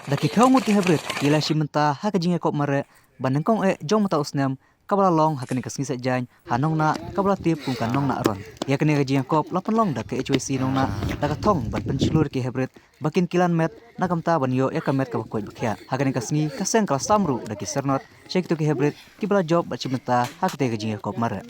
Daki kau nguti hebret ila shimenta hakajing ekop mare banengkong jong mata usnem kabala long hakani kasngi sajang hanong na kabala tip kung kanong na aron ya kani gajing ekop lapan long dak HYC nong na daga thong ban penchulur ki hebret bakin kilan met nakamta banyo ekamet ka bakoi bakya hakani kasngi kaseng kala samru daki sernot shek to ki hebret kibala job ba shimenta hakate gajing ekop mare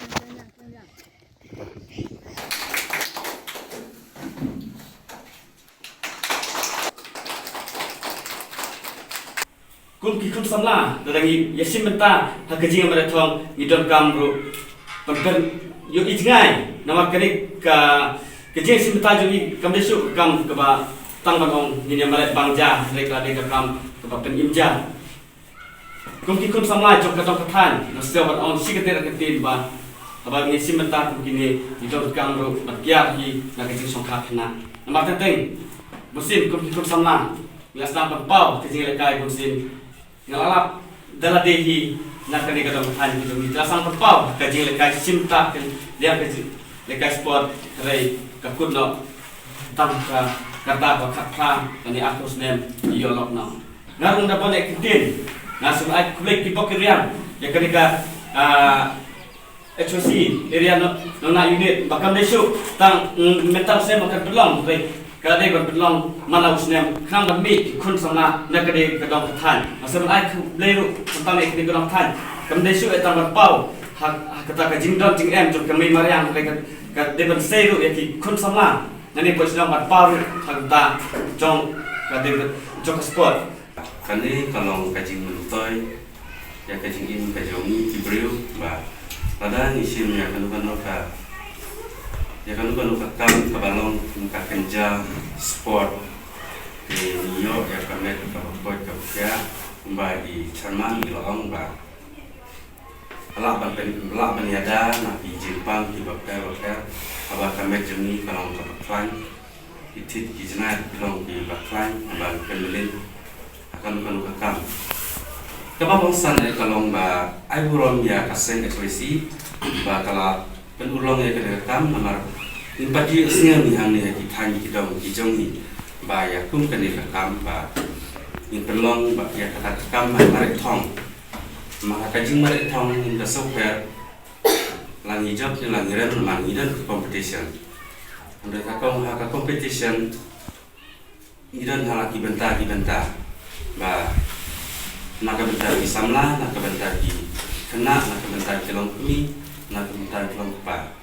kum kikum samla dadangi yasim menta hakajing amare thong idon kamru pankan yo itngai nama kani ka kajing sim menta jo i kamdesu kam kaba tang banong ni amare bangja reka de kam kaba pen imja kum kikum samla jok katong kathan no sel ban on sikete raketin ba abang ni sim menta kum kini idon kamru batya hi na kajing songkha khna nama teteng musim kum kikum samla ngasam pau kajing lekai musim ngalap dala dehi nakani kadang han gitu mitra sang perpau kaji lekai simta kan dia kaji lekai sport rei kakut no tam ka kata ka kata kani aku snem iolok no ngarung dapat nek kitin nasum ai kulek ki pokirian ya kani ka HOC area no na unit bakam desu tang metal sem makan belong rei kadai kon belong mana usnem khang dami kun sama nakade kadang kathan asal ai leru tentang ek kadang kathan kamdesu etam pau hak kata ka jingdon jing em jok kami mariang ka deban seru yaki kun sama nani posna mat pau hak ta jong kadai jok sport kani kalong kajing melutoy ya kajing in kajongi kibreu ba pada nisim ya kan ka ya kan kam kabalong ka kenja sport di New ya kamet ka boy ka kya ba di Charman di long ba ala ban yada na di Jepang di bakka aba kamet jeni kalong ka baklan itit kijna bilong di baklan ba kemelin akan kam kababong san kalong ba ai buron ya kaseng HYC ba kala penulong ya kedekam nomor impati usnya mihang ni haki thangi kidong kijong ni ba ya kum kani kam ba in pelong ba ya kata kam ba marek thong maka kajing marek thong in the software langi job ni langi ren mangi dan competition anda kakong haka competition idan halaki benta ba naka benta di samla naka benta di kena naka benta di long kumi nak minta kelompok